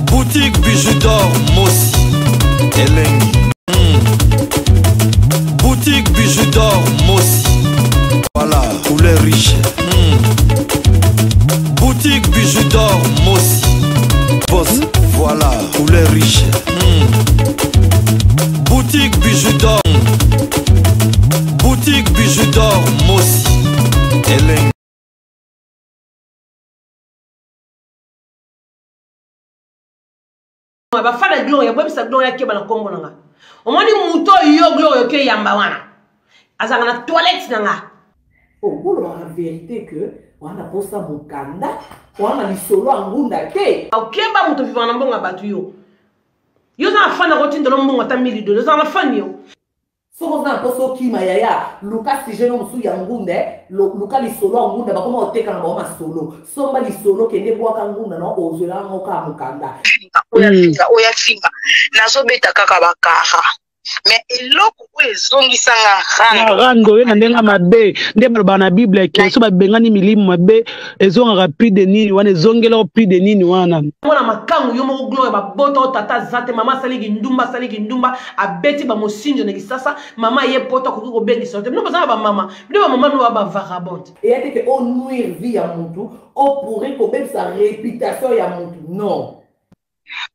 Boutique bijoux d'or Mossi Elengi. Boutique bijoux d'or Mossi. Voilà, couleur riche. Boutique bijoux d'or Mossi. Boss, voilà, couleur riche. Boutique bijoux d'or. Boutique bijoux d'or Mossi Elengi. Ba fala gloria bob sa gloria ke bana kombo nga o moni muto yo gloria ke yamba wana azanga na toilette nga o bolo la vérité que wana posa mukanda wana lisolo angunda te o keba muto vivana mbonga batu yo za fana ko tindelo mbonga ta $1000 yo za na fani yo soko na poso kima yaya luka sijeno musu ya ngunde luka lisolo angunda bakoma oteka na ba masolo somba lisolo kende bwaka ngunda no ozela ngoka mukanda oya finga nazobeta kaka bakara mais eloko oyo ezongisanga rando ye na ndenge mabe nde baloba na bible ke so babengani milimo mabe ezongaka plus de nini wana ezongelaka plus de nini wana mwana makangu yo moko gloire babota tata zate mama saliki ndumba abeti ba mosinjo na kisasa mama ye poto ko kobengisa te no bazana ba mama no ba vagabonde et ate que on nuire vie ya muntu o pourrait ko sa réputation ya muntu non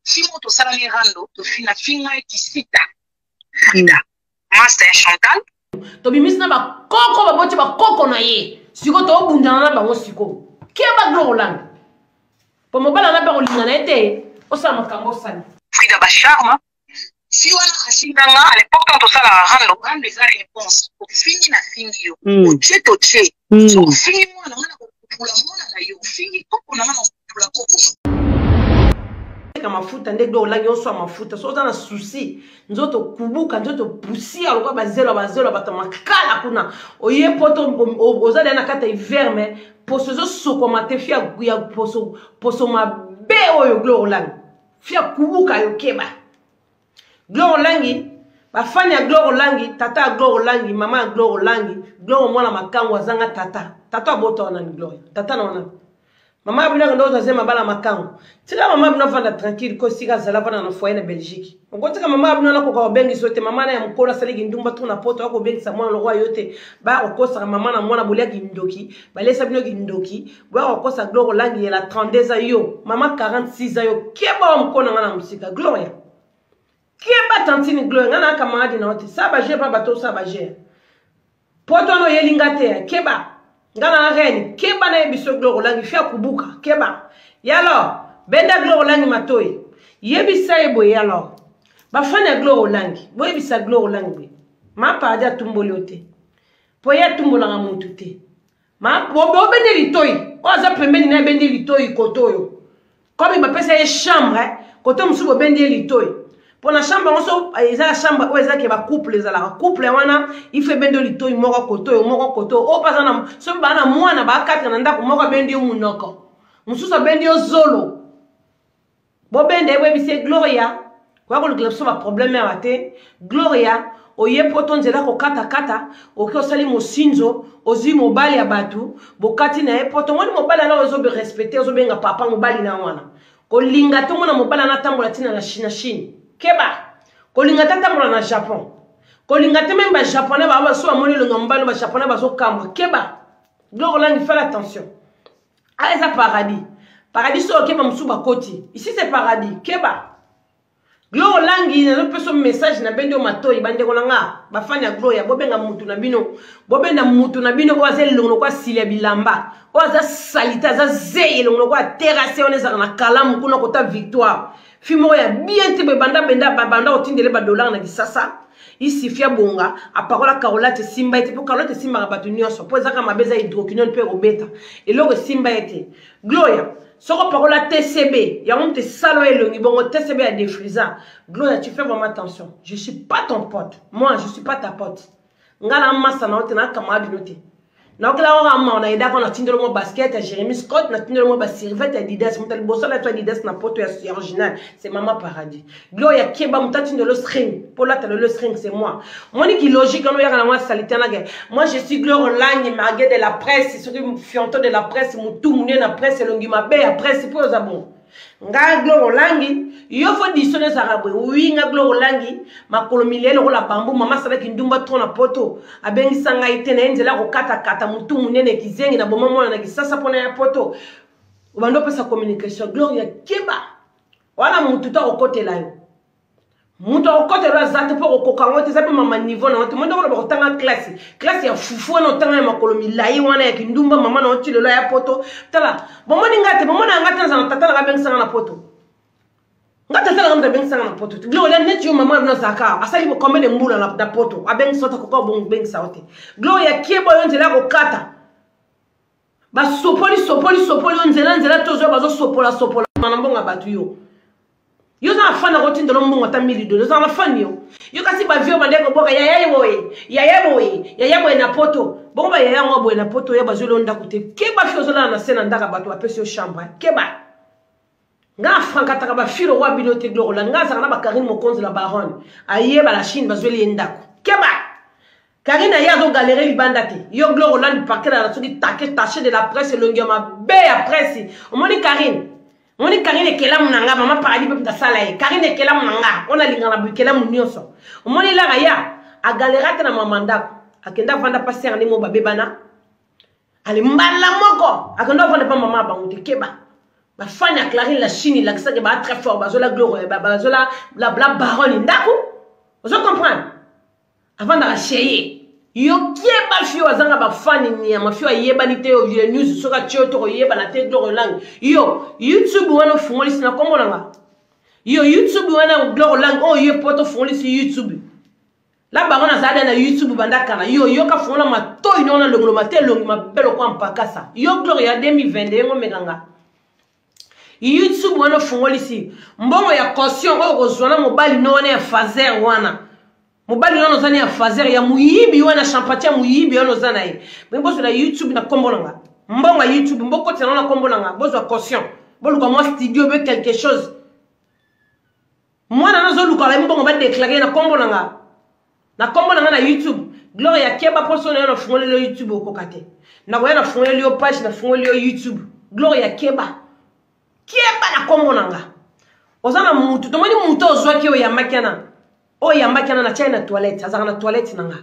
si moto salami rando to fina finga ekisita master Chantal to bimisna ba koko ba boti ba koko na ye siko to bundana na bango siko ke ba glolang po mobala na ba ko lingana ete o sa makambo sani Frida ba charme si wana khashindanga à l'époque to sala rando eza réponse ko fini na fingi yo o cheto che so fini mwana ko pula mwana na yo fini koko na mwana pula koko mafuta ndege olangi oso mafuta so za na souci nzoto kubuka nzoto pusia lokwa bazelo bata makala kuna oye poto ozali na kata hiver mais poso zo soko matefia ya poso mabe oyo glo olangi fia kubuka yo keba glo olangi bafanya glo olangi tata glo olangi mama glo olangi glo mwana makango azanga tata boto na glo tata na wana mama bina ndo tazema bala makango tika mama bina vanda tranquille ko sika zala vana na foyer na Belgique ngotika mama bina na ko bengi sote mama na mkola saligi ndumba tuna poto ko bengi sa mwana lokwa yote ba okosa mama na mwana bolia kindoki balesa bino kindoki ba okosa gloro langi ya la 32 ans yo mama 46 ans yo keba mkona ngana musika gloria keba tantini gloria ngana kamadi na wote saba je pa bato saba je poto no yelinga te keba ngana reni keba na ebiso gloro langi fia kubuka keba yalo benda gloro langi matoyi yebisa ebo yalo bafanya gloro langi boyebisa gloro langi ma paja tumbolo te poya tumbola nga muntu te ma bobo bende litoyi oza pembeni na bende litoyi kotoyo comme bapesa ye chambre koto musubo bende litoyi pona chambre onso eza chambre o eza ke ba couple ezala couple wana ife bendo litoyi moko koto o pasa na so bana mwana ba katra na ndako moko bende munoko mususa bende zolo bo bende we bise gloria kwa ko le so ba problème ya te gloria oye poto nzela ko kata okyo sali mosinzo ozi mobali ya batu bokati na e poto ngoni mobali na ozo be respecter ozo benga papa mobali na wana ko linga to mona mobali na tambola tina na Chine keba kolinga tambola na Japon kolinga teme ba japonais ba so amoni lo ngambalo ba japonais ba so kamwa keba donc là il fait attention à eza paradis so keba musuba koti ici c'est paradis keba Glo langi na peso message na bendo matoyi bande ko nga bafanya gloria bobenga mutu na bino bobenda mutu na bino oza longo kwa silia bilamba oza salita za zeye longo kwa terrasse oneza na kalamu kuna kota victoire fimo ya bien te banda otindele ba dollar na kisasa ici fia bonga aparola Carolate simba ete po Carolate simba ba tunyoso po ezaka mabeza hydroquinone pe robeta eloko simba ete gloria soko parola TCB, ya on te salo elongi bongo TCB à défrisant. Gloria, tu fais vraiment attention. Je suis pas ton pote. Moi, je suis pas ta pote. Ngala massa na ote na kamadi note. Na okela ora ma na ida ko na tindelo mo basket à Jérémy Scott na tindelo mo ba serviette à Adidas, mutal boso la toi Adidas na poto ya original, c'est Maman Paradis. Gloria keba mutatinde le string. Pour là le string c'est moi. Moi ni qui logique on yaka na moi salite na guerre. Moi je suis Gloria Langue margué de la presse, c'est surtout fianto de la presse, mutu muné na presse longi mabe ya presse pour za bon. nga Gloire Langi yo fo disone sarabwe oui nga Gloire Langi makolo milele ko la bambu mama sala kindumba to na poto abengi sanga itene nzela ko kata mutu munene kizengi na boma mona na kisasa pona ya poto ubando pesa communication Gloire ya keba wana mutu ta okotela yo mutu okotela zate po kokango te sape mama niveau na wote mondo ko ba tanga classe ya fufu na tanga ya makolo milai wana ya kindumba mama na otilo ya poto tala bomoni ngate bomona ngate na tata na bengi sanga na poto ngata tala ngamda bengi sanga na poto Gloire la net yo mama na zaka asali ko komene mbula na poto abengi sota ko ko bengi saote Gloire ya kebo yo nzela ko kata ba sopoli nzela tozo bazo sopola manambonga batu yo za fana ko tindelo mbongo ta $1000 za fani yo kasi ba vio bande ko boka yaya boy na poto bongo ba yaya ngo boy na poto ya bazolo ndako te ke ba fio zola na sena ndaka batu apesi yo chambre ke ba nga franka taka ba filo wa bilote Gloire la nga saka na ba Karine Mokonzi la baronne aye ba la Chine bazoli ndako ke ba Karine ya zo galérer libanda te yo Gloire la ni parquet la soki taché de la presse longi ma be ya presse o moni Karine kela munanga mama paradis pe ta sala e Karine kela munanga ona lingana bukela munyoso o moni la ya a galérer te na mamanda akenda vanda passer ni mo babebana ali mbala moko akenda vanda pa mama banguti keba ba fanya Clarine la Chine la kisaka ba très fort bazola Gloire bazola la baronne ndako vous comprenez avant de racheter yo kieba fio azanga ba fani ni ma fio yeba ni te yo news soka chioto yeba na te Gloire Langi yo YouTube wana fungoli sina komona nga yo YouTube wana Gloire Langi oh yo poto fungoli si YouTube la barona zada na YouTube banda kana yo ka fungola ma to inona longolo ma te longi ma belo kwa mpaka sa yo Gloire ya 2022 ngo meganga YouTube wana fungoli si mbongo ya caution o kozwana mobali no wana ya fazer wana mobali wana zani ya fazer ya muyibi wana champatia muyibi wana zana ye mbozo na YouTube na kombo nanga mbongo ya YouTube mboko tena na kombo nanga bozo ya caution boluka moi studio be quelque chose mwana nazo luka la mbongo ba déclarer na kombo nanga na YouTube Gloire ya keba poso na fungoli le YouTube okokate na ko na fungoli yo page na fungoli yo YouTube Gloire ya keba na kombo nanga ozana mutu tomoni mutu ozwaki o ya makana o ya makana na china toilette azaka na toilette nanga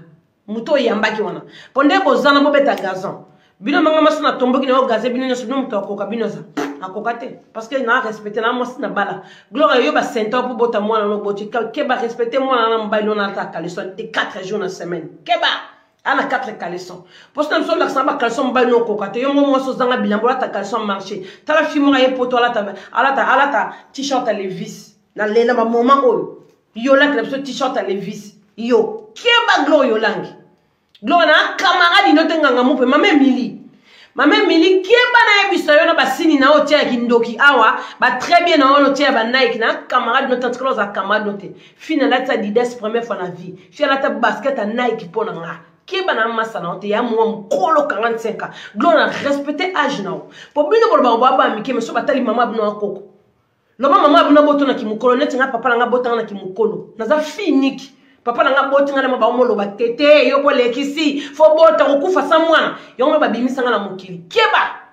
mutu o ya mbaki wana ponde bozana bo beta gazon bino manga masuna tomboki na o gaze bino nyoso mutu akoka bino za akokate parce que na respecter na mosi na bala Gloire yo ba senta po bota mwana no boti keba respecter mwana na mbali na ta caleçon de 4 jours na semaine keba ana 4 caleçons parce que nous sommes là ça ba caleçon mbali no kokate yo mo so zanga bilambo ta caleçon marché ta la fimo ya poto ala ta t-shirt à Levi's na lela ba moment oyo yo la caleçon t-shirt à Levi's yo keba Gloire Langi Gloire na camarade no tenganga mupe mame mili keba na yebisa yo na basini na otia kindoki awa ba très bien na ono tia ba Nike na camarade no tantkolo za camarade no te fina la ta Adidas première fois na vie fina la ta basket à Nike pona nga keba na masa na ote ya mo mkolo 45 ans Gloire na respecter âge na po bino bolba baba mike meso batali mama bino akoko lo mama bino boto na kimukolo neti nga papa na nga bota na kimukolo na za finiki papa na nga boti nga na mabamolo batete yo ko lekisi fo bota okufa sa mwana yo me babimisa nga na mukili keba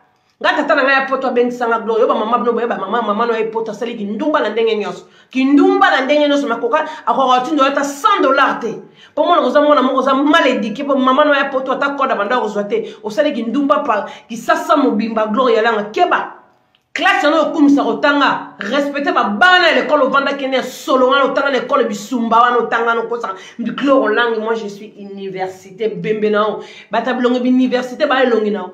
ngata tata nga ya poto bengisa nga Gloire yo ba mama bino ba mama no e poto sali kindumba na ndenge nyoso makoka akora tindo ta $100 te po mona koza mwana moko za malédique po mama no ya poto atakoda banda kozwate o sali kindumba pa kisasa mobimba Gloire Langi keba classe no kumisa otanga respecter ba bana l'école au vanda kene solo wana otanga l'école bisumba wana otanga no kosa Gloire Langi moi je suis université bembenao batablongo bi université ba longi nao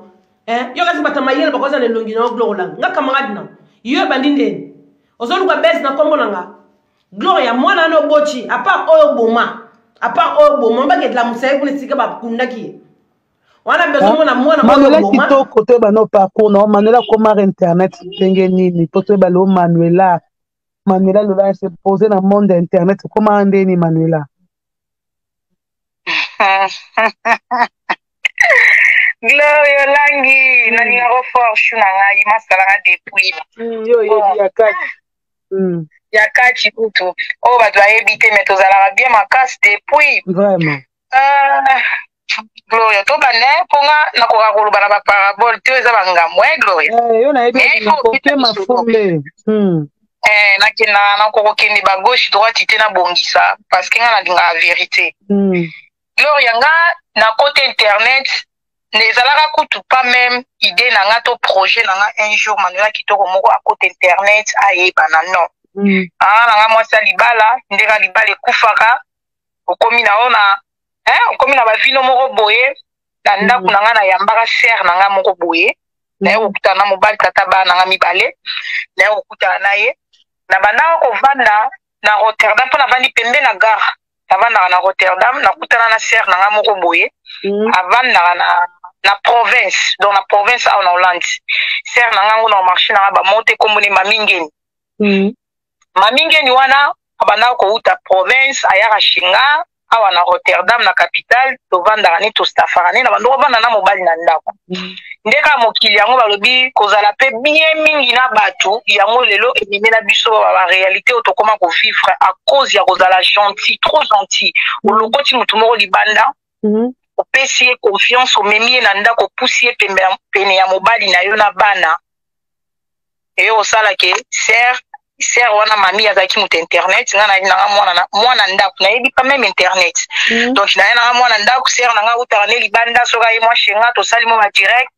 yo kasi batamayele bakoza ne longi nao Gloire Langi nga camarade na yo bandinde ozolu ka base na kombo nanga Gloire ya mwana no bochi à part oyo boma ba ke de la musaye pour sika ba kundaki wana besoin na mwana Manuela kitoko to ba no parcours no Manuela comment internet ndenge nini poto ba lo Manuela lola se poser dans monde internet comment ndeni Manuela Gloire Langi na ninga ofort shuna ngai masala depuis yo yakati yakati kutu o ba doit éviter mais tozala bien makas depuis vraiment Gloria to bane ponga na ko ka koloba na ba parabole te eza bangambo Gloria yo na yebi koke mafumbe na kina na ko kindi ba gauche droite te na bongisa parce que nga na linga vérité Gloria nga na côté internet nezalaka kutu pas même idée na nga to projet na nga un jour manuela kitoko moko à côté internet ayeba na non na nga mwasi libala ndeka libala ekufaka okomi na ona okomi na bavino moko boye na ndako na nga na yambaka ser na nga moko boye na ye kokutana na mobali tata bana na nga mibale na ye kokutana na ye na bandaka kovanda na Rotterdam mpo navandi pembe na gare navandaka na Rotterdam nakutana na ser na nga moko boye avandaka na province donc na province awa na Hollande ser na nga ngo na marché na nga bamote kombone mamingeni mamingeni wana abandaka kouta province ayaka shinga awa na Rotterdam na capitale tovandaka ne tostafaka ne na bando kovanda na mobali na ndako ndeka mokili yango balobi kozala pe bien mingi na bato yango lelo ememela biso ba réalité oyo tokoma kovivre à cause ya kozala gentil trop gentil olokoti motu moko libanda opesi ye confiance omemi ye na ndako opusi ye pene ya mobali na yo na bana eyo osalake ser wana mami azalaki moto internet nga nanga mwana ndako nayebi pas même internet donc naye nanga mwana ndako ser nanga utaka ne libanda soki aye mwa shenga tosali mo badirect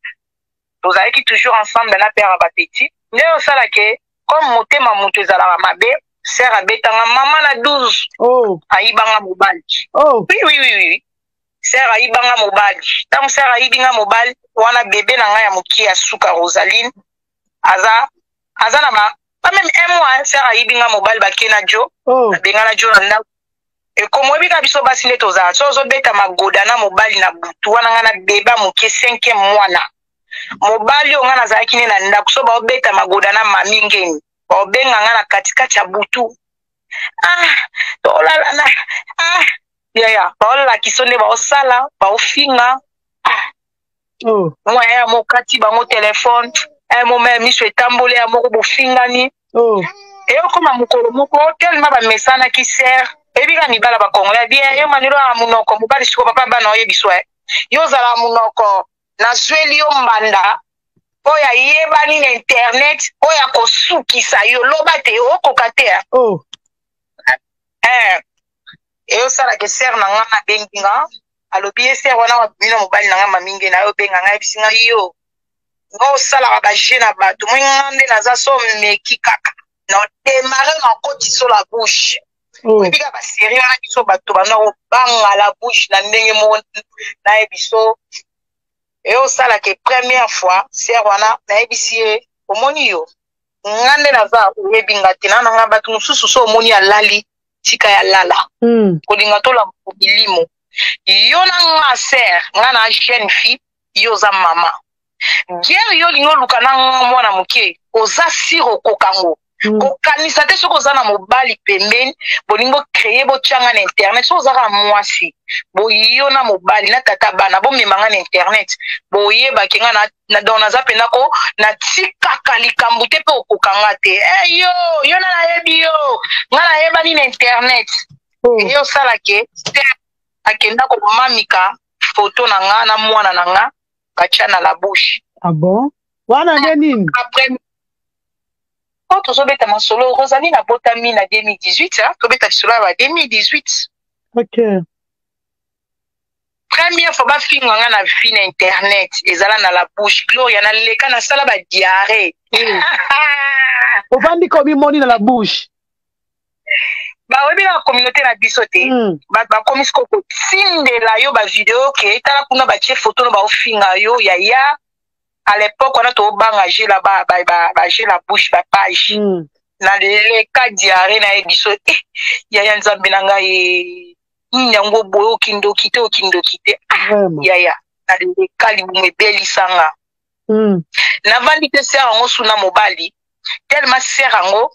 tozalaki toujours ensemble na père abateti nde osalake comme motema moto ezalaka mabe ser abetanga mama na 12 ayibanga mobali oui ser ayibanga mobali ntango ser ayibinga mobali wana bebe na ngai ya mokie ya suka Rosaline aza na pas même un mois ser ayibinga mobali bakena jo abengana jo na ndako ekomoyebika biso basi nde tozala so ozobeta magoda na mobali na butu wana nga na beba mokie 5e mwana mobali oyo nga nazalaki ne na ndako so baobeta magoda na mami ngeni baobenga nga na katikati ya butu tolalana yaya baolakisa nde baosala baofinga mwa ya mokati bango telefone moma miso etamboli ya moko bofingani eyokoma mokolo moko telema bamesanaki ser ebika mibala bakongole bien yo manilo ya munoko mobali siko papa bana oyebiso yo ozala munoko nazweli yo mbanda oyo ayebani na internet oyo akosukisa yo loba te okoka te eyosalaka ser na nga nabengi nga alobi ye ser wana wabina mobali na nga mamingi na yo benga nga ebisinga yo nga osalaka baje na bato moi nga nde naza so meki kaka na odemare na koti so la bouche ebika baseri wana biso bato bana kobanga la bouche na ndenge moko nayebi so eyosalaka première fois ser wana nayebisi ye omoni yo nga nde naza oyebinga te na nga bato mosusu so omoni alali tika ya lala kolinga tolamba bilimo yo na nga ser nga na jeune fille yo oza mama guerre yo lingo luka na mwana moke oza sire okokango kokanisa te soki oza na mobali pembeni bolingo créer botyanga na internet so ozaka mwasi boyo na mobali na tata bana bomemanga na internet boyebaki nga donc naza mpena ko natikaka likambo te mpe okokanga te yo na nayebi yo nga nayebani na internet eye osalake akenda komamika foto na nga na mwana na nga katia na la bouche bon wana nde nini après tozobeta masolo Rosaline abotami na 2018 tobeta lisolo ya 2018 première fois bafinga nga na vie na internet ezala na la bouche Gloria naleka nasala badiare ovandi komimoni na la bouche bawebi na communauté na biso te bakomi siko kotindela yo bavideo ke tala kuna batie foto no baofinga yo yaya à l'époque wana tobanga je la je la bouche ba page na leka diare na biso yaya nzambe na ngai nyango boyo kindoki te yaya na leka libumu ebelisanga navandi te ser yango suna mobali tellement ser yango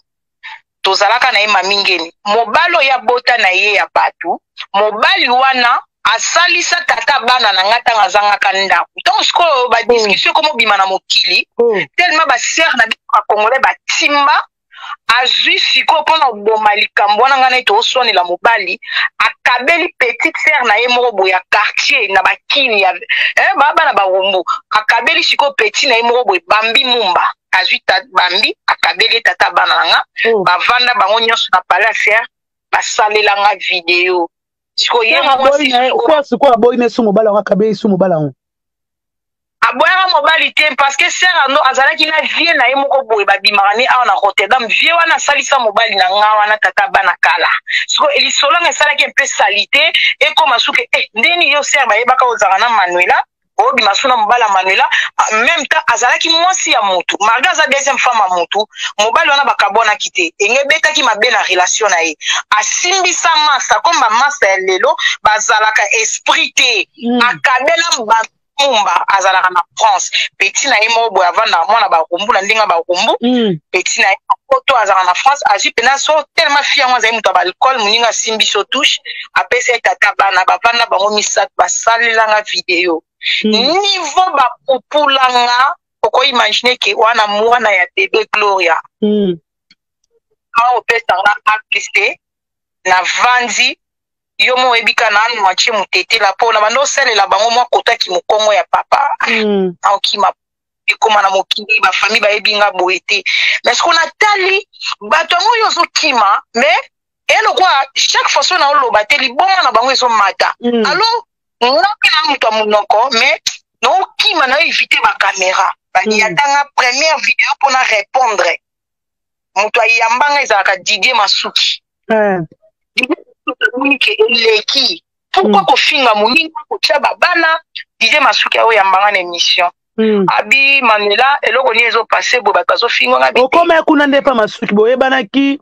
tozalaka na ye mamingeni mobali oyo abota na ye ya bato mobali wana asalisa tata bana na nga ntango azangaka ndako ntango sikoyo badiskusio komo bima na mokili tellement baser na biso bakongole batimba azwi siko mpona boma likambo wana ngana ete oswanela mobali akabeli petite sœur na ye moko boye ya quartier na bakini ya bana barumbu akabeli siko petit na ye moko boye bambi mumba azwi bambi akabeli tata bana nanga bavanda bango nyonso na palace basalelanga video siko ye siko aboyi ne su mobala ngo akabeli su mobala ngo aboyaka mobali te parce que sœur ando azalaki na vie na ye moko boye babimaka ne awa na Rotterdam vie wana asalisa mobali na nga wana tata bana kala siko lisolanga esalaki mpe salite ekoma suke ndeni yo sœur bayebaka ozala na Manuela obima suna mobala Manuela même temps azalaki mwasi ya mutu malgré aza deuxième femme ya mutu mobali wana bakabonaki te engebetaki mabe na relation na ye asimbisa masa komba masa ya lelo bazalaka esprit te akabela mumba azalaka na France petit na ye moko boye avanda mwana barumbu na ndenge barumbu petit na ye poto azalaka na France azwi pena so tellement fille yango azali moto ya baalcool moninga asimbi so touche apesi ye tata bana bavanda bango misato basalelanga video niveau bapupulanga okoimagine ke wana mwana ya bebe Gloria awa opesanga artiste na vandi yo mo ebika na anu machi mutetela pona bando selela bango mwa kotaki mukongo ya papa aokima ekoma na mokili ba famille ba ebinga boete mais ce qu'on a tali bato ngo yo so kima mais elo kwa chaque fois na oloba te liboma na bango eso mata alors ngoki na muto munoko mais no kima na éviter ba caméra bani atanga première vidéo pona répondre muto ayambanga ezaka Didier Masuki leki pourquoi kofinga moninga kotia babana Didier Masuki ayo yambanga na émission abi Manuela eloko ni ezo passer bo bato azofinga ngabi okoma kuna ndepa Masuki boyebanaki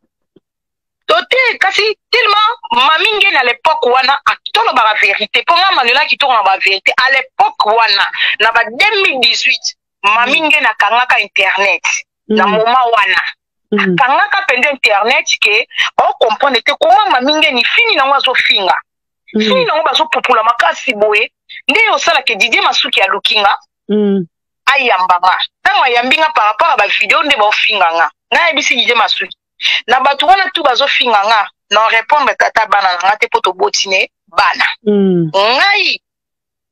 tote kasi tellement maminge na l'époque wana atolo ba vérité ponga Manuela ki to na ba vérité à l'époque wana na ba 2018 maminge na kangaka internet na moment wana kangaka pende internet ke o comprendre te comment maminge ni fini na wazo finga fini na bazo popula makasi boye nde yo sala ke Didier Masuki ya lukinga ayambanga tanga yambinga par rapport à ba vidéo nde ba finga nga na ebisi Didier Masuki na batu wana tu bazo finga nga na répondre tata bana nga te poto botine bana ngai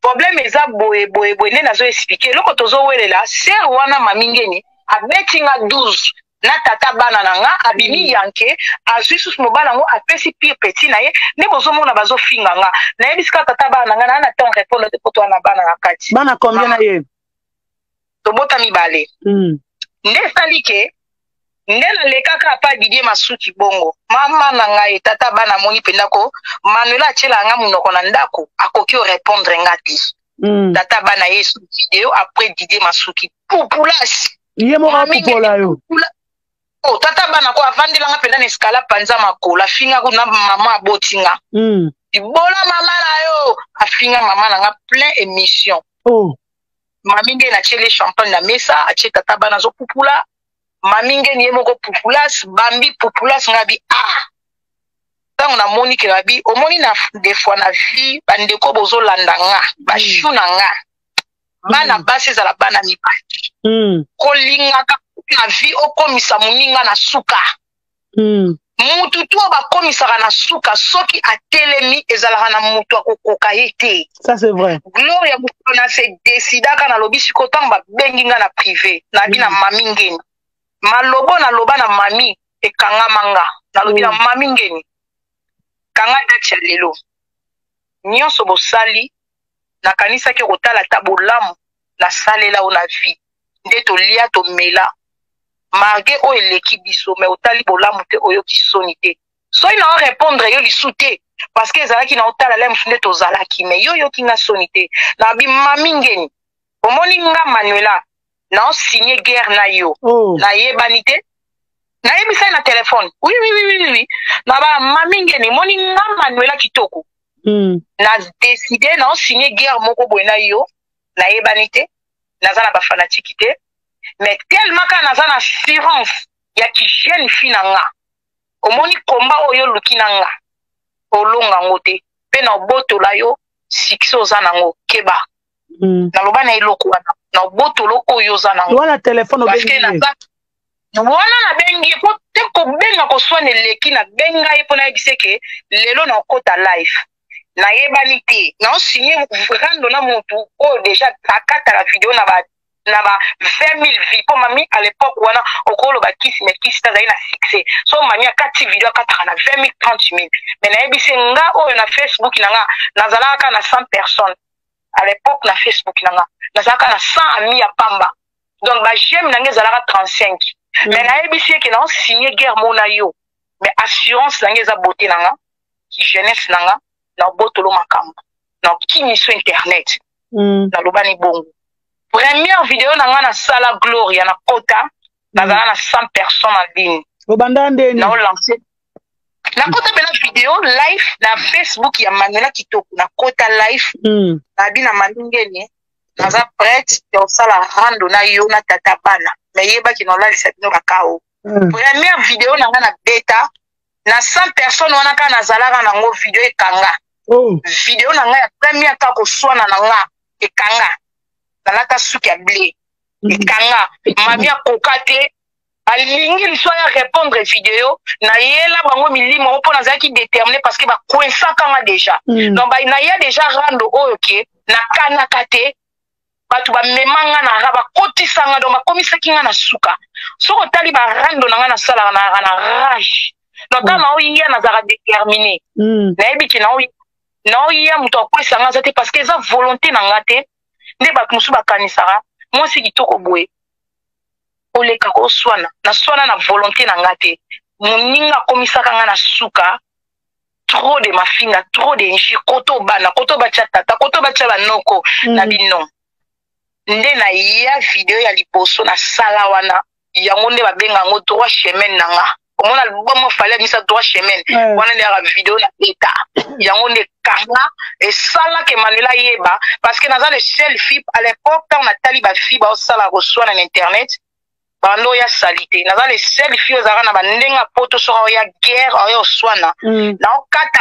problème eza boye ne nazo expliquer loko tozo welela sœur wana mamingeni abetinga 12 na tata bana nanga abimi yanke azwi sus mobala ngo apesi pire petit na ye ne bozo mona bazo finga nga na yebisika tata bana nanga na temps répondre te poto na bana na kati bana combien na ye to bota mibale nde salike nde na lekaka pa Didier Masuki bongo mama nanga ye tata bana moni pendako Manuela chela nga munoko na ndako akoki o répondre ngati tata bana ye su vidéo après Didier Masuki population ye mo rapola yo oh tata bana ko avandela nga penda na escala panza makola finga ko na mama abotinga ibola mama na yo afinga mama na nga plein émission maminge na chele champagne na mesa ache tata bana zo pupula maminge ni moko pupulas bambi pupulas ngabi tango na moni ke ngabi omoni na des fois na vie bandeko bozo landanga ba shuna nga bana basi za la bana mibaki kolinga ka na vie okomisa muninga na suka mutu tu bakomisaka na suka soki atelemi ezalaka na mutu akokoka ye te ça c'est vrai Gloria mutuna se décidaka na lobi siko tango babengi nga na privé na bi na mami ngeni malobo na loba na mami ekanga manga na lobi na mami ngeni kanga date ya lelo nyonso bosali na kanisa ke kotala tabolamu na salela o na vie nde tolia tomela malgré o eleki biso mais otali bolamu te oyo kisoni te so ina o répondre yo lisu te parce que ezalaki na otala lem nde tozalaki mais yo yoki nga soni te na bi mami ngeni omoni nga Manuela na o signé guerre na yo na yebani te na yebisa na téléphone oui na ba mami ngeni moni nga Manuela kitoko na décidé na o signé guerre moko boye na yo na yebani te naza na ba fanatique te mais tellement ka naza na assurance ya ki jeune fille na nga omoni komba oyo luki na nga olonga ngo te pe na botola yo sikso za nango keba na loba na eloko wana na botolo oyo za nango wana téléphone parce que naza wana na bengi po te ko benga ko swana leki na benga e pona biseke lelo na kota live na yebani te na signé rando na motu o déjà akata la vidéo na ba 20 000 vues pour mami à l'époque wana okolo ba kiss mais kiss ta na succès so mami akati vidéo akata na 20 000 30 000 mais na yebise nga o na Facebook na nga nazalaka na 100 personnes à l'époque na Facebook na nga nazalaka na 100 amis ya pamba donc ba j'aime na nga zalaka 35 mais na yebise ke na signé guerre mona yo mais assurance na nga za beauté na nga ki jeunesse na nga na botolo makambo na kimiso internet na lobani bongo première vidéo na nga na sala Gloria na kota na na 100 personnes en ligne obanda ndeni na lancer na kota bena vidéo live na Facebook ya Manuela Kitoko na kota live na bina maningeni na za prête de sala rando na yo na tata bana mais yeba ki no la lisabino bakao première vidéo na nga na beta na 100 personnes wana ka na zalaka na ngo vidéo ekanga vidéo na nga ya première ka ko swana na nga ekanga nalata suki ya blé ekanga mami akokate alingi liswa ya répondre vidéo na yela bango milimo opo nazalaki déterminé parce que bakoinsaka nga déjà donc na ya déjà rando oyo ke na kanaka te batu bamemanga na nga bakotisanga donc bakomisaki nga na suka soko otali barando na nga na salaka na rage donc na oyiya nazalaka déterminé nayebi ke na oyiya moto akwesa nga za te parce que eza volonté na nga te nde bato mosusu bakanisaka mwasi kitoko boye oleka koswana na swana na volonté na nga te moninga akomisaka nga na suka trop de mafinga trop de nji koto bana koto batya tata koto batya banoko na bino nde na ya video ya liboso na sala wana yango nde babenga yango 3 chemin na nga omona albumu fallait misa 3 chemin wana nde ya video na beta yango nde kanga et sala ke Manuela yeba parce que naza le seul fille à l'époque quand on a tali ba fille ba sala reçoit na internet bando ya salite naza le seul fille ozaka na bandenga poto so ya guerre oyo swana na okata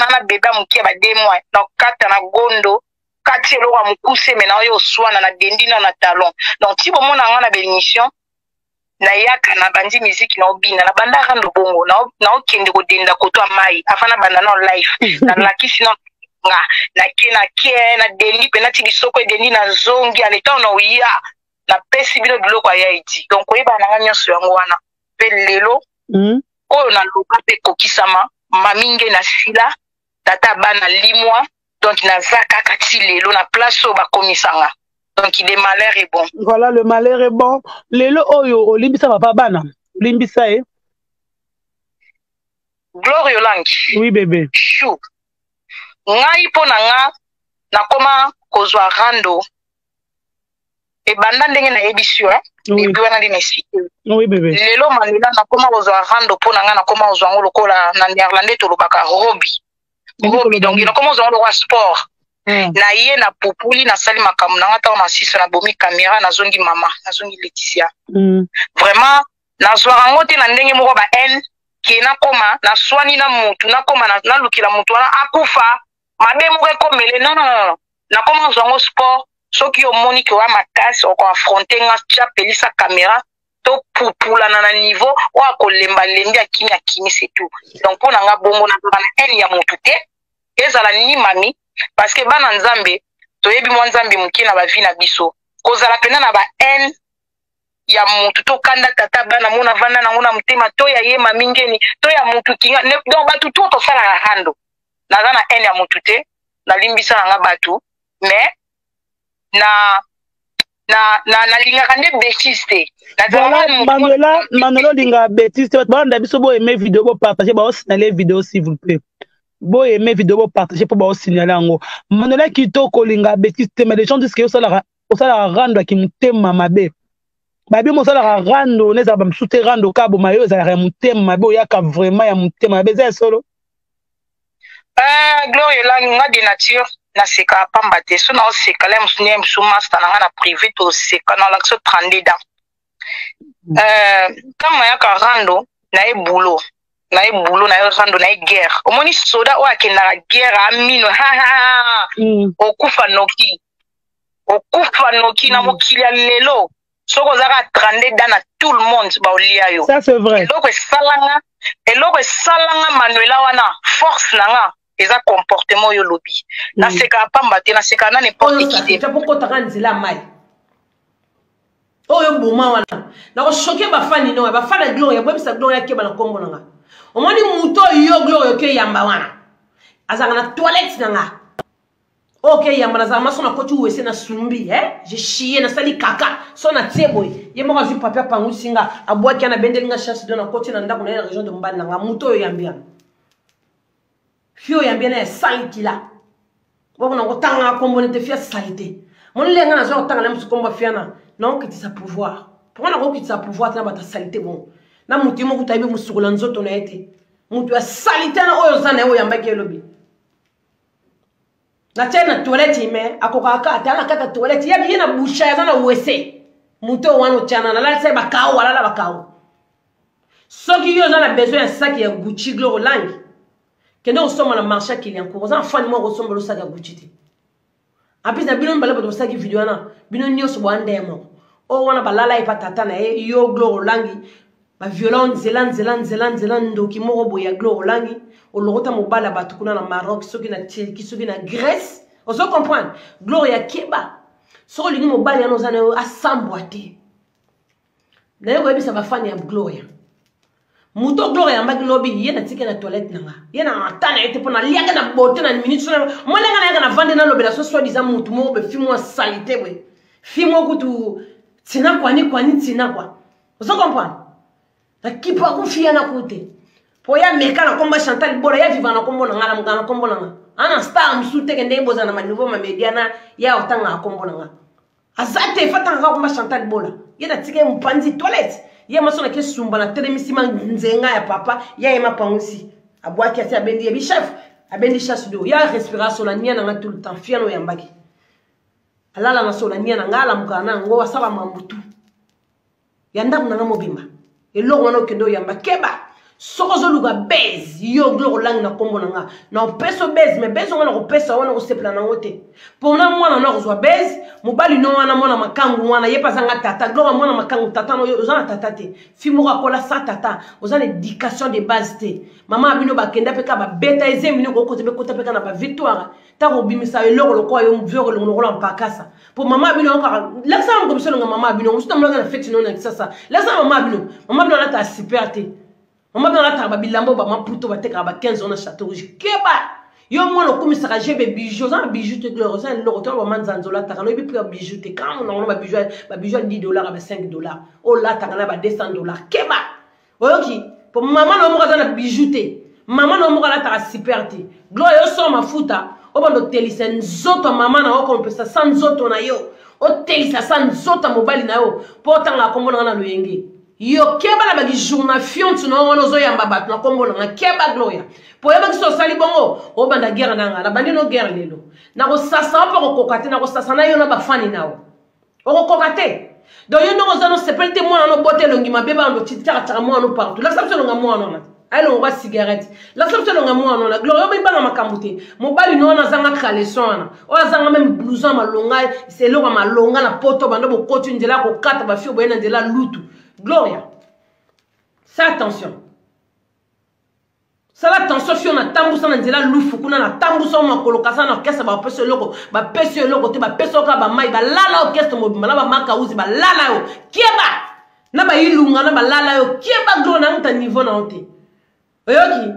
na bébé mukie ba 2 mois na okata na gondo kati lo wa mukuse mena oyo swana na dendina na talon donc ti bomona nga na bémission na yaka na bandi musique na obina na banda rando bongo na okende ko denda koto amai afana banda na live na lakisi na nga na ke na deli pe na ti bisoko deli na zongi aleta na uya na pesi bino biloko ya iti donc oyeba na nga nyonso yango wana pe lelo oyo na loka pe kokisama maminge na sila tata bana limwa donc na zaka kati lelo na place o bakomisanga donc le malheur est bon. Voilà, le malheur est bon. Lelo oyo olimbisa papa bana. Olimbisa Gloria Lang. Oui bébé. Chou. Ngai pona nga nakoma kozwa rando. E banda ndenge na ebisio oui. Bibi wana ndi expliquer. Oui bébé. Lelo Manuela nakoma kozwa rando pona nga nakoma kozwa ngo lokola na néerlandais to lobaka hobby. Hobby donc nakoma kozwa ngo sport. Na ye na populi na sali makamu na ngata na sisa na bomi caméra na zongi mama na zongi Laetitia vraiment na zwara ngote na ndenge moko ba en ki na koma na swani na mutu na koma na lukila mutu wana akufa mabe moko ekomele non na koma zongo sport soki omoni ke wa makasi oko affronter nga tia pelisa caméra to pupula na niveau wa kolemba lembi akimi c'est tout donc pona nga bongo na en ya mutu te ezala ni mami parce que bana nzambe toyebi mwa nzambe mukie na bavi na biso kozala pena na ba en ya mutu to kanda tata bana mona vanda na ngona mutema to ya ye mamingeni to ya mutu kinga donc batu to sala rando naza na en ya mutu te na limbisa nga batu mais na lingaka nde bêtise te Manuela linga bêtise te bana biso bo aimer vidéo bo partager ba signaler vidéo s'il vous plaît. Bo aimer vidéo bo partager pour ba signaler ngo. Manuela kitoko linga bêtise te mais les gens disent que osala rando ki mutema mabe. Babi mo sala rando neza ba msute rando kabo mayo za ya mutema mabe oyaka vraiment ya mutema mabe za solo. Gloria la nga de nature na seka pamba te so na seka la msunie msumasta na nga na privé to seka na lakso 32 ans. Kama yaka rando na e boulot na rando na guerre omoni soda o akenda guerre amino okufa noki na mokili lelo soko zaka 32 dans tout le monde ba olia yo. Ça c'est vrai. Eloko salanga Manuela wana force nanga eza comportement yo lobby. Na seka pamba te na seka na n'importe qui. Tu poko taka nzela mai. Oyo boma wana. Na ko choquer ba fani no ba fana Gloria bo bisa Gloria ke ba na kombo nanga. Omoni muto yo Gloria ke yamba wana. Azanga na toilette nanga. Ok, yamba na zama sona kotu wese na sumbi, j'ai chié na sali kaka, sona tseboy. Yemo ka vu papa pangu singa, abwa ki na bendeli nga chasse de na koti na ndako na région de Mbali na muto yo yambia. Fio yambia na saliti la. Boko na kotanga kombo ne te fia salite. Mon lenga na zo tanga na musu kombo fiana, non que tu sa pouvoir. Pourquoi na ko ki sa pouvoir na bata salite bon. Na mutu mo kutaibe musukula nzoto na ete. Mutu ya salite na oyo zana yo yamba ke lobi. Na tena toilette ime akokaka atana kaka toilette ya bien na boucha ya na wese muto wano chana na la sai bakao wala la bakao soki yo na besoin ya sac ya Gucci Glow langi kendo osoma na marché client ko za fani mo osomba lo sac ya Gucci ti apis na bino mbala bo sac video na bino nyoso bo andemo o wana balala ipatata na yo Glow langi ba violent zelan ndoki moko bo ya Glow langi o logota mobala batukuna na Maroc soki na Turquie soki na Grèce on se comprendre Gloria keba so lingi mobala ya nozana asambwate na yego ebisa ba fani ya Gloria muto Gloria mbaki lobi yena tike na toilette nanga yena atana ete pona liaga na bote na minute sona molenga na yaga na vande na lobela so soi-disant mutu mo be fimo salité we fimo kutu tina kwani tina kwa on se comprendre na kipa kufia na kute poya meka na komba Chantal Bora ya viva na kombo na ngala mgana kombo na ana star msute kende boza na maniveau ma mediana ya otanga kombo na azate fata nga komba Chantal Bora yena tike mpanzi toilette ye masona ke sumba na telemisima nzenga ya papa ya ema pangusi abwaki ati abendi bi chef abendi chasse do ya respiration la nia na tout le temps fiano ya mbaki alala na so la nia na ngala mkana ngo wasaba mambutu yanda mnanga mobimba elongo wana kendo ya mbakeba sokozo luga bez yo Glow lang na kombo nanga na peso bez me bezo ngana ko pesa wana ko sepla na ngote pona mwana na ko bez mobali no wana mwana makangu wana yepa zanga tata Glow mwana makangu tata no ozana tata te fimo ka kola sa tata ozana éducation de base te mama abino bakenda peka ba beta ezemi no ko kote be kota peka na ba victoire ta ko bimisa eloko lokwa yo mvero lo ngola mpakasa po mama abino ka la sa ngo biselo mama abino musta mlanga na fete no na kisasa la sa mama abino na ta super te Maman dans la table bilambo ba maputo ba teka ba 15 ans na château rouge keba yo mwana komisa ka jebe bijoux za bijoux te gloire ça le retour ba manzanzola ta kana bi prix bijoux te quand on a ba bijoux $10 ba $5 oh là ta kana ba $200 keba oyoki pour maman no mo ka na bijoux te maman no mo ka la ta super te gloire yo so mafuta o bando telisa nzoto maman na o kompesa sans nzoto na yo o telisa sans nzoto mobali na yo portant la kombo na loyenge yo keba la bagi journal fion tu no wono zo yamba bat na kombo na keba Gloria po yaba ki so sali bongo o banda guerre na bandi no guerre lelo na ko sasa pa ko kokate na ko sasa na yo na ba fani nawo o ko kokate do yo no zo no sepelte mo no bote longi mabeba ndo titara tara mo no partout la sabso longa mo no na ay lo wa cigarette la sabso longa mo no na Gloria ba ibanga makambute mo bali no na zanga kaleson o zanga même blouson malonga c'est lo malonga na poto bando bo kotu ndela ko kata ba fio boyena ndela lutu Gloria, ça attention. Ça attention si on a tambousa na nzela lufu kuna na tambousa ma kolokasa na orchestre ba peso loko te ba peso ka ba mai ba lala orchestre mo bimala ba maka uzi ba lala yo kieba na ba ilunga na ba lala yo kieba Gloria na nta niveau na onte. Oyoki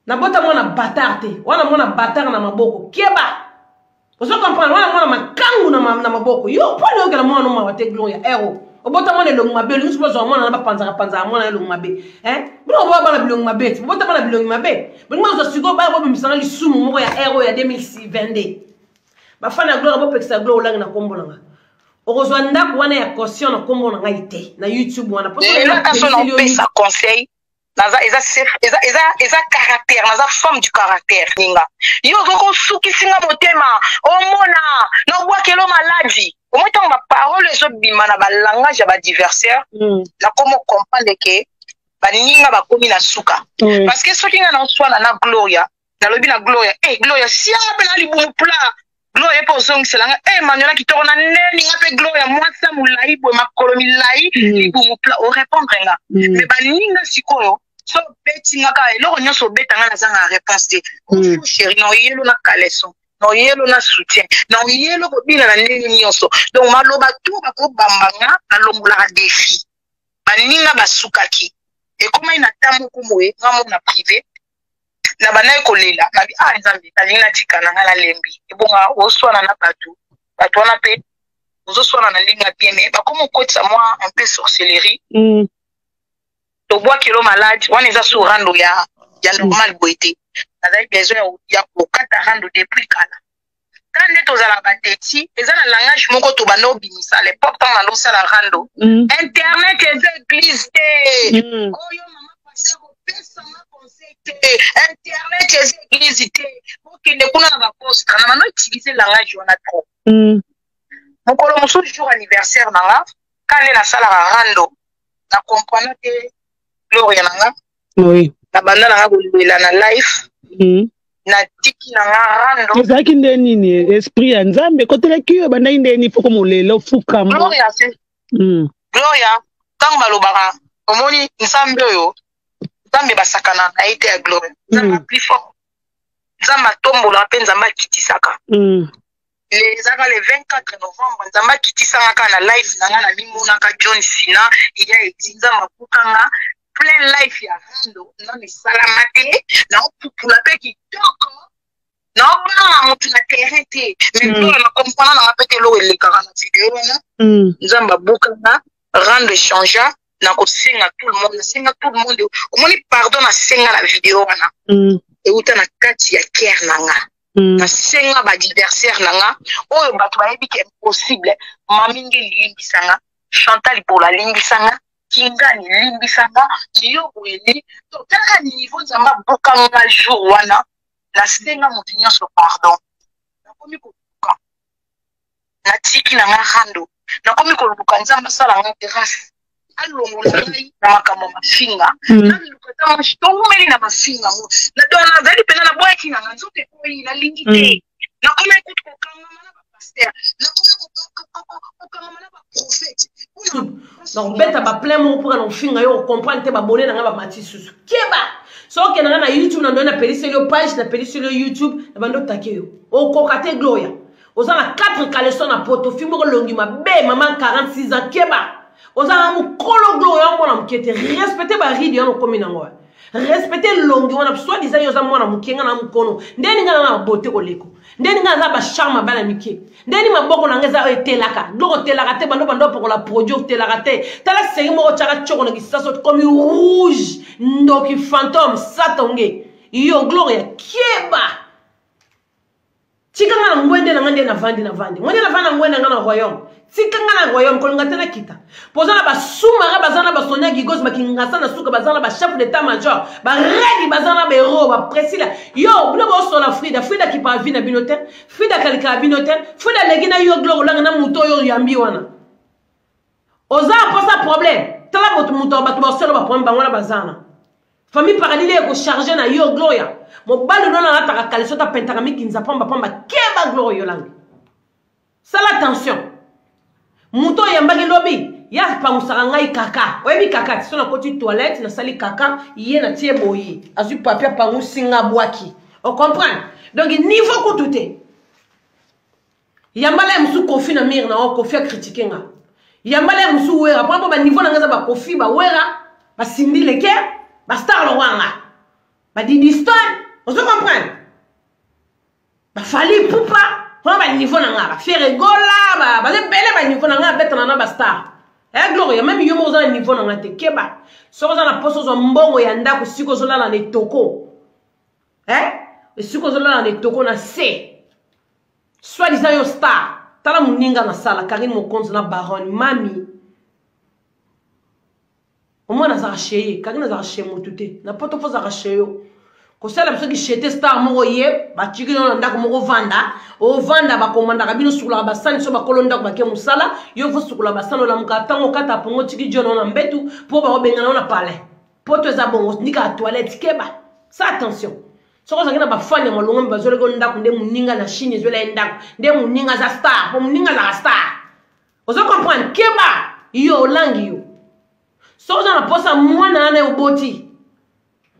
na bota mona batarte wana mona batare na maboko kieba ozo comprendre wana mona makangu na maboko yo pone okela mwana no ma te Gloria ero obota mwana elongi mabe lingi supozo mwana na bapanzaka mwana elongi mabe bino ba na bilongi mabe obota mwana bilongi mabe bino mazo sigo ba bo misanga lisumu moko ya ero ya 2022 ba fana Gloria bo pekisa Gloria lang na kombo nanga okozwa ndako wana ya caution na kombo nanga ite na YouTube wana parce que la personne on pesa conseil eza caractère naza femme du caractère ninga yo zoko suki singa motema omona no bwakelo maladi au moins tant ma parole les autres bima na ba langage ya ba diversaire la comment comprendre que ba ninga ba komi na suka parce que soki nga na swana na Gloria na lobi na Gloria Gloria si aba na libumu pla Gloria pour zong selanga Emmanuel qui tourne neni ngape Gloria moi ça moulai bo makolo milai libu mupla o répondre nga mais baninga sikoyo so beti nga ka eloko nyonso betanga na zanga réponse te o chéri no yelo na kaleso no yelo na soutien no yelo ko bila na neni nyonso donc maloba tout ba ko bambanga na longola défi baninga basukaki et comment ina tamu kumwe ngamo na privé na banaye kolela na bi nzambe talinga tikana ngala lembi ebonga oswana na batu wana pe ozoswana na linga bien mais ba comme kotsa moi un peu sorcellerie to bois kilo malade wana eza sur rando ya normal boité na besoin ya kokata rando depuis kala quand net ozala bateti eza na langage moko to bano bimisa l'époque tant na losala rando internet eza église oyo mama passer au pesa internet eza église te okende kuna na baposte na mano utiliser langage wana trop mokolo mosusu jour anniversaire nanga kane nasalaka rando na comprendre te gloria nanga na banda nanga kolwela na life na tiki nanga rando ezalaki nde nini esprit ya nzambe kotelaki yo bandaki ndeni foko molelo fukama gloria ntango balobaka omoni nzambe oyo nzambe basakana na ye te ya gloria nzambe plus fort nzambe atombola mpe nzambe akitisaka ezaka le 24 novembre nzambe akitisanga na life nanga na mimonaka John Sina iya eti nzambe akutanga plein life ya rando na misalama te na opupula mpe kitoko na obanga motu na terrain te mais gloria na comprendre nanga mpe te eloko elekaka na video wana nzambe abukanga rando échangea na kosenga tout le monde nasenga tout le monde omoni pardon nasenga na video wana euta na kati ya cœur nanga nasenga badiversaire nanga oyo bato bayebi ke impossible mamingi lilimbisanga Chantal pour la limbisanga Kingani limbisanga yo boyeli to kaka niveau nzambe abukanga jour wana nasenga motu nyonso pardon nakomi koluka natiki nanga rando nakomi koluka nzambe asalanga grâce alongola ngai na makambo mafinga nalukata mashitongomeli na mafinga na dona zali pena na boyaki nanga nzote koyi nalingi te nakoma ekuti kokangama na bapaster nakoma kokangama na baprofete donc beta baplein moko mpoka na ofinga yo okomprendre te babone nanga bamati susu keba so okenda nga na youtube na ndoye napeliseli yo page napeliseli yo youtube na bando otake yo okoka te gloria oza na 4 kaleso na poto fi moko longi mabe mama 46 ans keba ozala mukolo gloria mwana mukete respecter ba ridi ya komi nango respecter longi wana soit disant yoza mwana mukenga na mukono ndeni nga na bote koleko ndeni nga na ba charme bana mike ndeni maboko na ngeza etelaka ndoko telaka te bando pokola produit telaka te tala sengi moko chaka choko na kisaso comme rouge ndoki fantôme satonge yo gloria kieba tikanga na ngwende na ngande na vandi ngwende na vanda ngwende na royaume tikanga na royaume kolonga tena kita pozana basumara bazana basonia gigos bakingasa na suka bazana ba chef d'état major ba redi bazana ba héros ba presila yo blo bo so la Frida ki pa vi na binotel Frida kalika binotel Frida legina yo gloire langa na muto yo yambi wana oza posa problème tala botu muto ba to ba solo ba problème bangona bazana famille paradis ko charger na yo gloria mo balu nona na taka kalisota pentaka mikinza pamba keba gloria yo langa sala attention muto yambaki lobi ya pamusaka ngai kaka oyebi kaka so na koti toilette na sali kaka ye na tie boyi azu papier pangusinga bwaki on comprend donc niveau ko touté yambala musu kofi na mir na o kofi a critiquer nga yambala musu wera pa ba niveau na ngaza ba kofi ba wera ba simbi leke ba star lo wanga ba Didi Stone on se comprend ba fali pupa on va niveau na nga ba faire gola ba le bele ba niveau na nga betana na ba star gloria même yo mo za niveau na nga te keba so za na poso zo mbongo ya ndako siko zo la na toko siko zo la na toko na c soit disant yo star tala muninga na sala Karine Mokonzi na Baron mami au moins na za cheye Karine za cheye motute na poto fo za cheye yo ko sala biso ki chete star moko ye ba chiki no ndako moko vanda o vanda ba komanda ka bino sukula ba sani so ba kolonda ko ba ke musala yo fo sukula ba sano la mukatango kata pongo chiki jono na mbetu po ba obengana na pale poto za bongo ndika toilette keba sa attention soko zangina bafani ya malongo bazole ko ndako nde muninga na Chine zola ndako nde muninga za star po muninga za star ozo comprendre keba yo langi yo soko na posa mwana na oboti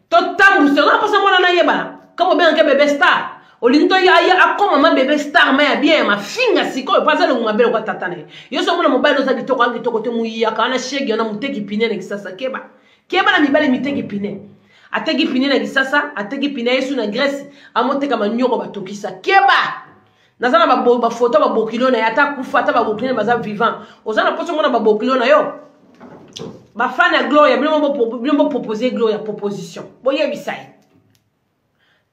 to tambu soko na posa mwana na yeba kamo be anke bébé star olinto ya akoma ma bébé star ma ya bien ma finga siko pas le ngabelo kwa tatane yo so mona mobile za kitoko te muya kana shege na muteki pine na kisasa keba na mibale miteki pine ateki pine na kisasa ateki pine yesu na Grèce amoteka manyoko batokisa keba nazana ba photo ba bokilo na yata kufata ba bokilo baza vivant ozana poso mona ba bokilo na yo ba fan ya Gloria bilo proposer Gloria proposition boye bisai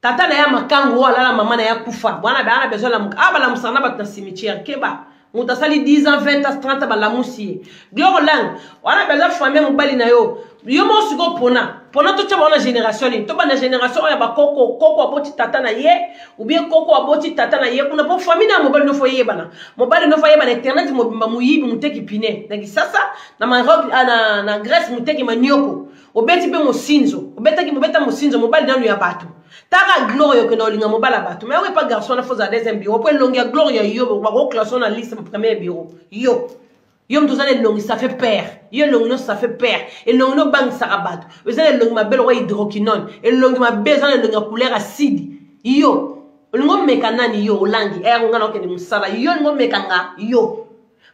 tata na ya makango wala la mama na ya kufa bwana bana besoin la aba la musana ba cimetière keba mutasali 10 ans 20 ans 30 ba la musie Gloria lang wana besoin famille mobali na yo mo suko pona to tshaba na génération ni to ba na génération ya ba koko aboti tata na ye ou bien koko aboti tata na ye kuna po famille na mobali no foye bana internet mobimba muyibi muteki pine na kisasa na Maroc na Grèce muteki manyoko obeti pe mosinzo mobeta mosinzo mobali nanu ya batu taka Gloria que no linga mobala batu mais ouais pas garçon na foza deuxième bureau po longia Gloria yo ba ko classons na liste premier bureau yo mtozane longi ça fait peur yo longi no ça fait peur et longi no bang sarabat vous allez longi ma belle roi hydroquinone et longi ma besoin longi a couleur acide yo longi meka nani yo langi ngana okende musala yo longi meka nga yo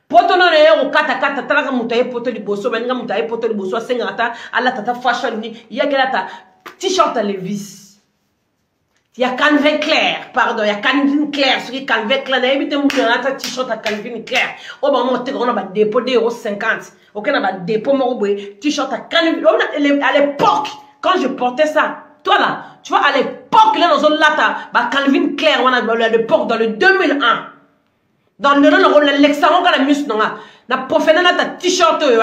poto no ne kata talaka mutaye poto liboso baninga mutaye poto liboso asenga ata ala tata fashion ni yakela ta t-shirt à Levi's. Il y a Calvin Clair, pardon, il y a Calvin Clair, ce qui est Calvin Clair, il y a un t-shirt à Calvin Clair. Oh, bah, on a un dépôt d'50 €. Ok, on a un dépôt, t-shirt à Calvin. À l'époque, quand je portais ça, toi là, tu vois, à l'époque, là, dans un Calvin Clair, on a à l'époque, dans le 2001, dans le l'examen, quand la muscle, na professionnel ta t-shirt, ouais.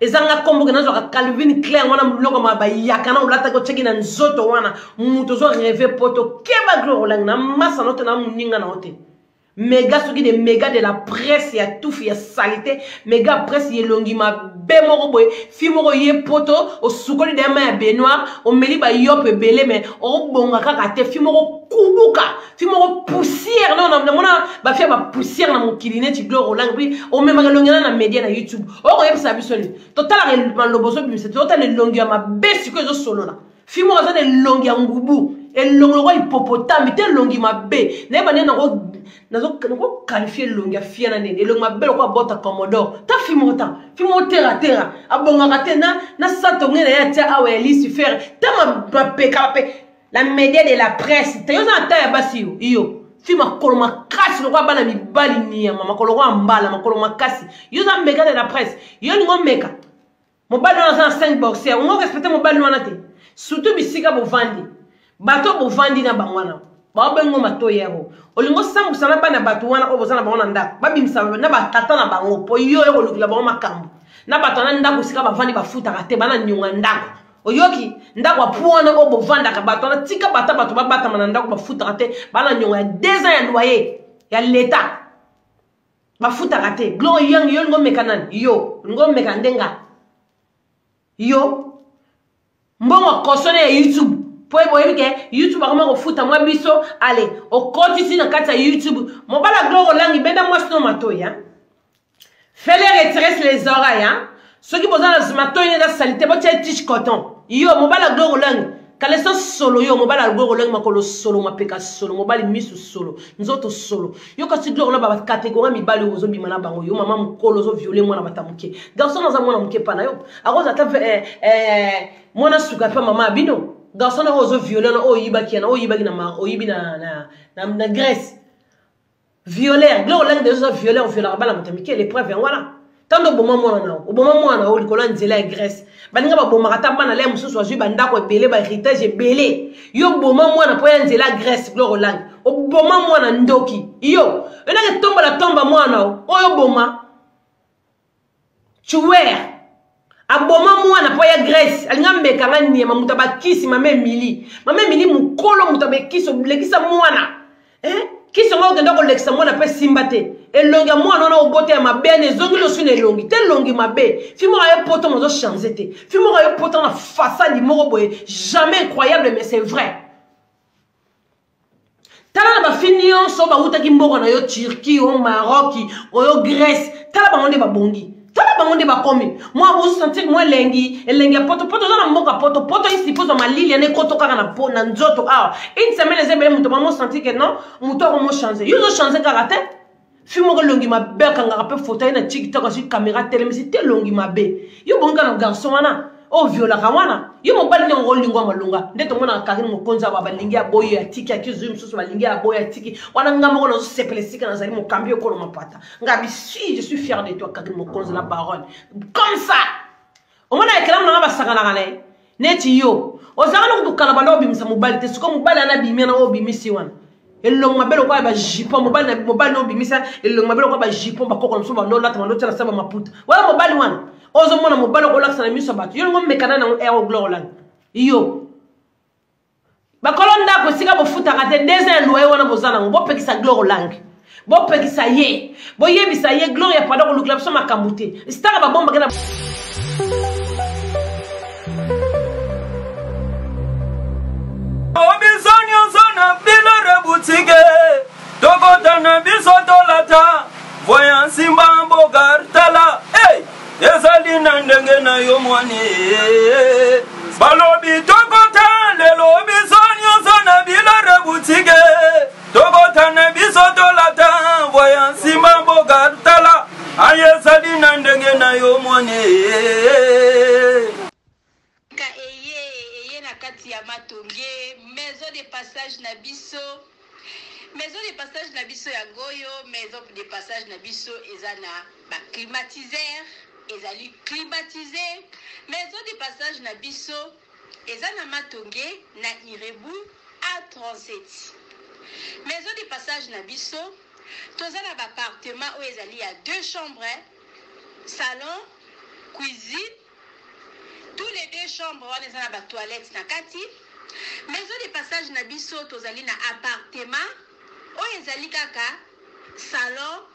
Et ça nga kombo kana zoka Calvin Clair wana mloko maba yakana ulata ko cheki na nzoto wana muto zo rêver poto keba Gloria lang na masa note na muninga na hote méga soki de méga de la presse ya tout ya salité méga presse ye longi ma be moko boy fi moko ye poto o sukoli de ma ya Benoît o meli ba yop belé mais o bonga kaka te fi moko kubuka fi moko poussière non mona ba fi ba poussière na mon kiline ti Gloria lang bi o mema longi na média na YouTube o ko yebisa bisoni total le loboso bi c'est total le longi ma be siko zo solo na fi moko za de longi ya ngubu et longi ko hippopotame te longi ma be ne ba ne na ko nazo qualifier longi afia na nene longi mabelo kwa bota Commodore ta fimota terra abonga katena na sato ngena ya tia awe Lucifer ta ma peka la média de la presse ta yoza ta ya basi yo fima koloma kasi lokwa bana mibali ni mama koloma mbala makoloma kasi yoza média de la presse yo ngo meka mobali na 5 boxer on respecter mobali na te surtout bisika bo vandi bato bo vandi na bangwana ba bengo matoyero olingo sambu sana bana batu wana ko bozana bango ndako babimisa na batata na bango po yo eko lukila bango makambo na bato na ndako sika bavandi bafuta kate bana nyunga ndako oyoki ndako apuana ko bovanda ka bato na tika bata bato babata na ndako bafuta kate bana nyunga 2 ans ya loyer ya l'état bafuta kate Gloria yang yo ngo mekanan yo ngo mekandenga yo mbongo kosone ya YouTube po boyebike YouTube akoma ko futa mwa biso allez o kotisi na kata YouTube mobala Gloria lang benda mwa sino matoya fais-les retirer les oreilles hein ceux qui posent dans matoya na salité bo tia tiche coton yo mobala Gloria lang kale so solo yo mobala Gloria lang makolo solo mapeka solo mobali misu solo nzoto solo yo kasi Gloria ba catégorie mibali ozo bimana bango yo mama mukolo zo violer mwana batamuke garçon na za mwana muke pana yo akoza ta mwana suka pa mama bino garçon ozo violer na oyibaki na oyibaki na oyibi na Grèce violer Gloria lang déjà violer violer bala mutamike les preuves voilà tando boma mwana o likola nzela ya Grèce baninga ba boma katamba na le mususu azwi bandako ebele ba héritage ebele yo boma mwana po ya nzela Grèce Gloria lang o boma mwana ndoki yo ena ke tomba mwana oyo boma tuer aboma mwana po ya Grèce alinga mbeka ngani mamuta bakisi mame Emily mukolo mutabe kiso lekisa mwana kiso ngo ngenda ko lekisa mwana pe simbate elongi mwana na obote ya mabene zongi lo sune elongi te longi mabe fimo ayo poto mozo changer te fimo ayo poto na façade moko boye jamais incroyable mais c'est vrai tala na bafini nyonso bautaki mboka na yo Turquie o Maroc o Grèce tala bango nde babongi tala bango nde bakomi moi vous sentir moi elengi ya poto za na mboka poto ici pose malili ane koto kaka na nzoto awa une semaine ezebele muto mamo sentir que non muto ko mo changer yo zo changer kaka te fimo ko longi mabe kanga pe photo na TikTok sur caméra télé mais c'était longi mabe yo bonga na garçon wana o viola kawana yo mobali nyango lingwa malunga ndeto mona Karine Mokonza baba lingi aboyo ya tiki akizu msusu balingi aboyo ya tiki wana ngama ko na sepelesika na zali mokambi ko no mapata ngabi si je suis fier de toi Karine Mokonza la baronne comme ça o mona ekram na basakana kana neti yo o zakana ko dukana balo bimisa mobali te suko mobali ana bimia na o bimisi wana elongo mabelo kwa ba jipon mobali no bimisa elongo mabelo kwa ba jipon ba kokon so ba no lata no tela saba maputa wala mobali wana ozo mona mobali ko laksa na miso bato yo ngom mekana na air glory iyo bakolonda ko sika bo futa kate dezen loye wana bozana bo pekisa glory lang bo pekisa ye bo yebisa ye glory ya pada ko lukla so makamute stara ba bomba kana obizonyo zona bilore boutique tokotana bisotolata voyant simba bogartala hey ezali na ndenge na yo mwane balobi tokota lelo bizonyo zona bilore boutique tokotana bisotolata voyant simba bogartala ayezali na ndenge na yo mwane Matonge, maison de passage na biso. Maison de passage na biso ya goyo, maison de passage na biso ezana ba climatiseur, ezali climatisé. Maison de passage na biso ezana Matonge na Irebu A37. Maison de passage na biso tozana ba appartement où ezali ya 2 chambres, salon, cuisine. Tous les 2 chambres, on est dans la toilette na kati. Maison de passage na biso tozali na appartement. O ezali kaka salon,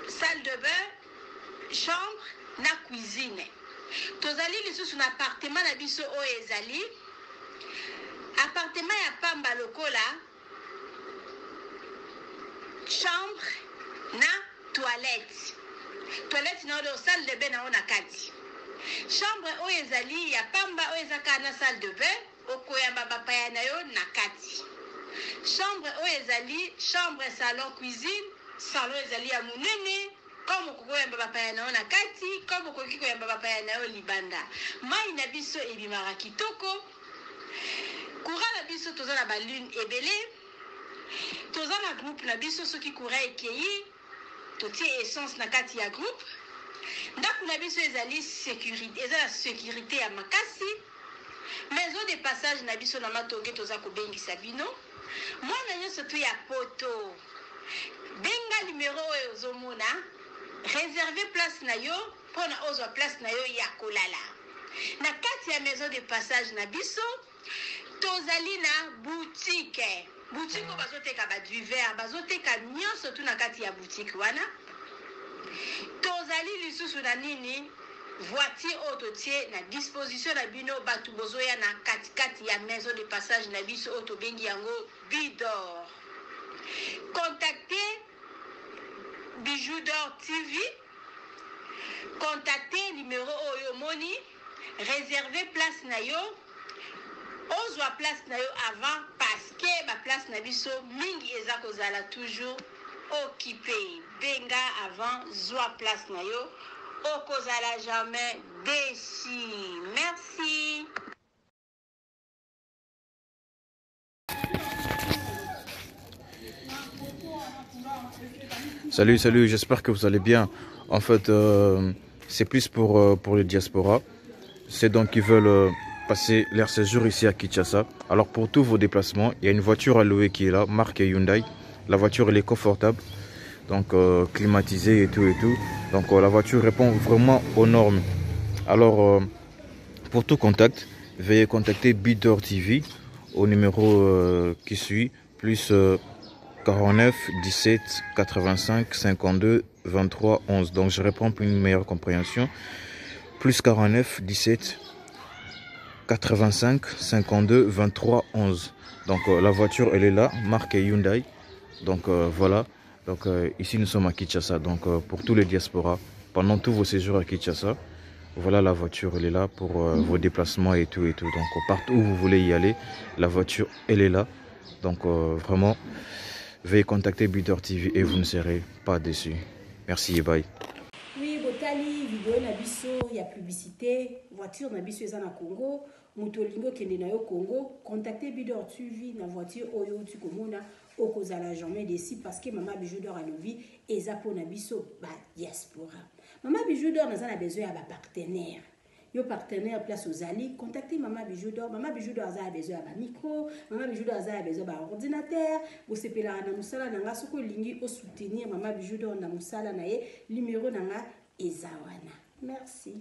salle de bain, chambre na cuisine. Tozali lisusu na appartement na biso o ezali appartement ya pamba lokola chambre na toilette. Toilette na o salle de bain na ona kati. Chambre o ezali ya pamba o ezaka na salle de bain okoyamba bapaya na yo na kati. Chambre o ezali chambre salon cuisine salon ezali ya munene comme okoyamba bapaya na yo na kati comme okoki koyamba bapaya na yo libanda. Mai na biso ebimaka kitoko. Courant na biso toza na balune ebele. Toza na groupe na biso soki courant ekeyi totie essence na kati ya groupe. Ndako na biso ezali sécurité, ezala sécurité ya makasi. Maison de passage na biso na Matonge toza ko bengisa bino. Mwana nyonso tu ya poto. Benga numéro oyo ozomona. Réserver place na yo pona ozwa place na yo ya kolala. Na kati ya maison de passage na biso tozali na boutique. Boutique ko bazoteka ba du verre, bazoteka nyonso tu na kati ya boutique wana. Tozali lisusu na nini voiture autotie na disposition na bino batu bozoya na kati ya maison de passage na biso auto bengi yango Bidor. Contactez Bijou d'Or TV. Contactez numéro oyo moni, réservez place na yo. Ozwa place na yo avant parce que ba place na biso mingi eza kozala toujours occupé. Benga avant zwa place na yo okozala jamais déçu. Merci. Salut, j'espère que vous allez bien. En fait, c'est plus pour le diaspora. C'est donc qui veulent passer leur séjour ici à Kinshasa. Alors pour tous vos déplacements, il y a une voiture à louer qui est là, marque Hyundai. La voiture elle est confortable, donc climatisée et tout. Donc la voiture répond vraiment aux normes. Alors pour tout contact, veuillez contacter Bidor TV au numéro qui suit, plus 49 17 85 52 23 11. Donc je réponds pour une meilleure compréhension. Plus 49 17 85 52 23 11. Donc la voiture elle est là, marque Hyundai. Donc voilà, donc ici nous sommes à Kinshasa. Donc pour tous les diasporas, pendant tous vos séjours à Kinshasa, voilà la voiture elle est là pour vos déplacements et tout. Donc partout où vous voulez y aller, la voiture elle est là. Donc vraiment, veuillez contacter Buder TV et vous ne serez pas déçus. Merci et bye. Oui, botali vidéo na biso ya publicité, voiture na biso eza na Congo, mutolingo kende na yo Congo, contactez Buder TV na voiture oyo tu komona okozala jamais déçu parce que Mama Bijou d'Or alobi eza po na biso ba diaspora. Mama Bijou d'Or naza na besoin ya ba partenaire. Yo partenaire place aux alliés, contactez Mama Bijou d'Or. Mama Bijou d'Or a besoin d'un micro, Mama Bijou d'Or a besoin d'un ordinateur. Vous savez là na musala nanga soko lingi au soutenir Mama Bijou d'Or na musala na ye numéro nanga ezawana. Merci.